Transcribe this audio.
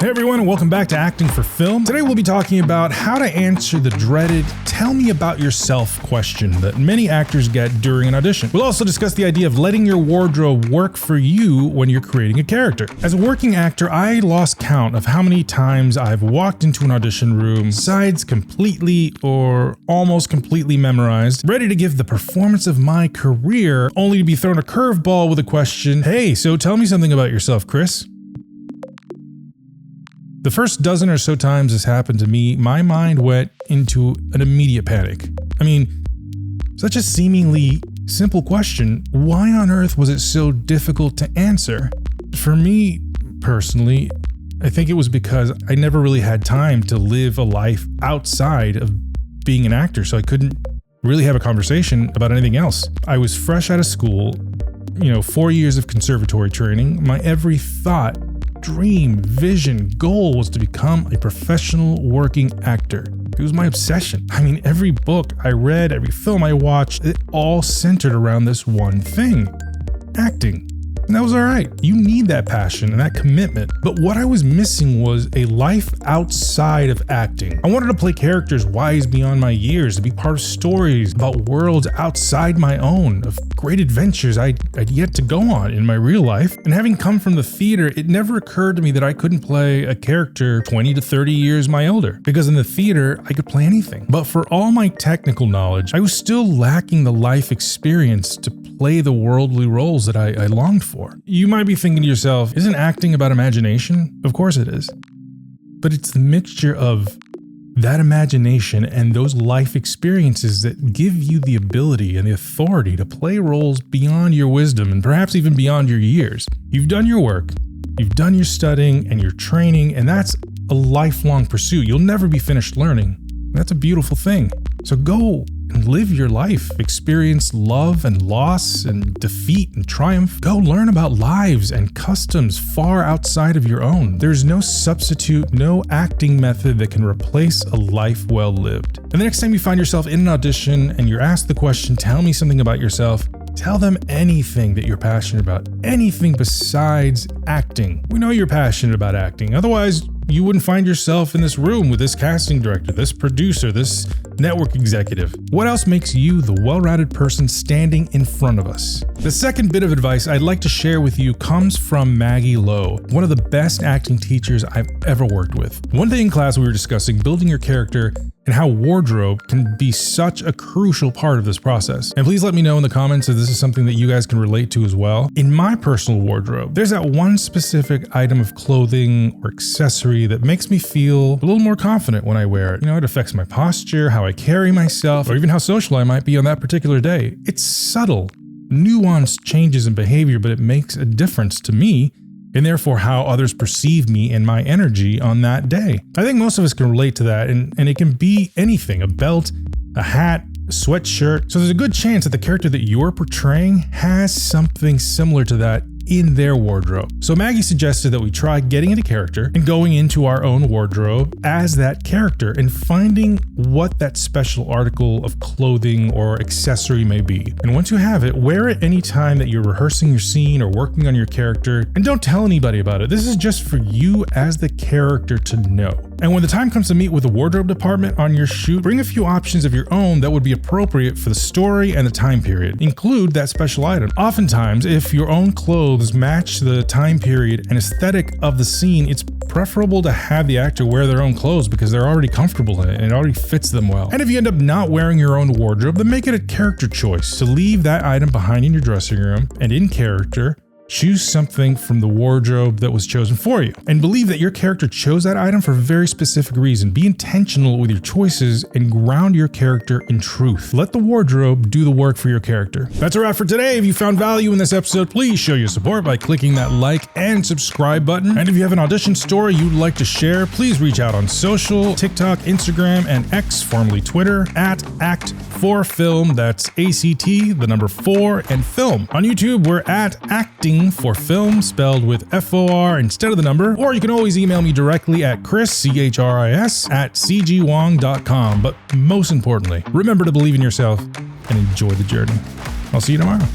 Hey everyone, and welcome back to Acting for Film. Today we'll be talking about how to answer the dreaded "tell me about yourself" question that many actors get during an audition. We'll also discuss the idea of letting your wardrobe work for you when you're creating a character. As a working actor, I lost count of how many times I've walked into an audition room, sides completely or almost completely memorized, ready to give the performance of my career, only to be thrown a curveball with a question, "Hey, so tell me something about yourself, Chris." The first dozen or so times this happened to me, my mind went into an immediate panic. I mean, such a seemingly simple question, why on earth was it so difficult to answer? For me, personally, I think it was because I never really had time to live a life outside of being an actor, so I couldn't really have a conversation about anything else. I was fresh out of school, 4 years of conservatory training. My every thought, dream, vision, goal was to become a professional working actor. It was my obsession. I mean, every book I read, every film I watched, it all centered around this one thing: acting. And that was all right. You need that passion and that commitment. But what I was missing was a life outside of acting. I wanted to play characters wise beyond my years, to be part of stories about worlds outside my own, of great adventures I'd yet to go on in my real life. And having come from the theater, it never occurred to me that I couldn't play a character 20 to 30 years my older, because in the theater, I could play anything. But for all my technical knowledge, I was still lacking the life experience to play the worldly roles that I longed for. You might be thinking to yourself, isn't acting about imagination? Of course it is. But it's the mixture of that imagination and those life experiences that give you the ability and the authority to play roles beyond your wisdom and perhaps even beyond your years. You've done your work, you've done your studying and your training, and that's a lifelong pursuit. You'll never be finished learning. That's a beautiful thing. So go and live your life. Experience love and loss and defeat and triumph. Go learn about lives and customs far outside of your own. There's no substitute, no acting method that can replace a life well lived. And the next time you find yourself in an audition and you're asked the question, "Tell me something about yourself," tell them anything that you're passionate about, anything besides acting. We know you're passionate about acting. Otherwise, you wouldn't find yourself in this room with this casting director, this producer, this network executive. What else makes you the well-rounded person standing in front of us? The second bit of advice I'd like to share with you comes from Maggie Lowe, one of the best acting teachers I've ever worked with. One day in class, we were discussing building your character and how wardrobe can be such a crucial part of this process. And please let me know in the comments if this is something that you guys can relate to as well. In my personal wardrobe, there's that one specific item of clothing or accessory that makes me feel a little more confident when I wear it. It affects my posture, how I carry myself, or even how social I might be on that particular day. It's subtle, nuanced changes in behavior, but it makes a difference to me, and therefore how others perceive me and my energy on that day. I think most of us can relate to that, and it can be anything: a belt, a hat, a sweatshirt. So there's a good chance that the character that you're portraying has something similar to that in their wardrobe. So Maggie suggested that we try getting into character and going into our own wardrobe as that character and finding what that special article of clothing or accessory may be. And once you have it, wear it any time that you're rehearsing your scene or working on your character, and don't tell anybody about it. This is just for you as the character to know. And when the time comes to meet with the wardrobe department on your shoot, bring a few options of your own that would be appropriate for the story and the time period. Include that special item. Oftentimes, if your own clothes match the time period and aesthetic of the scene, it's preferable to have the actor wear their own clothes because they're already comfortable in it and it already fits them well. And if you end up not wearing your own wardrobe, then make it a character choice to leave that item behind in your dressing room, and in character, choose something from the wardrobe that was chosen for you. And believe that your character chose that item for a very specific reason. Be intentional with your choices and ground your character in truth. Let the wardrobe do the work for your character. That's a wrap for today. If you found value in this episode, please show your support by clicking that like and subscribe button. And if you have an audition story you'd like to share, please reach out on social, TikTok, Instagram, and X, formerly Twitter, at Act4Film. That's ACT, the number 4, and film. On YouTube, we're at Acting for Film, spelled with FOR instead of the number, or you can always email me directly at Chris, CHRIS, at cgwong.com. But most importantly, remember to believe in yourself and enjoy the journey. I'll see you tomorrow.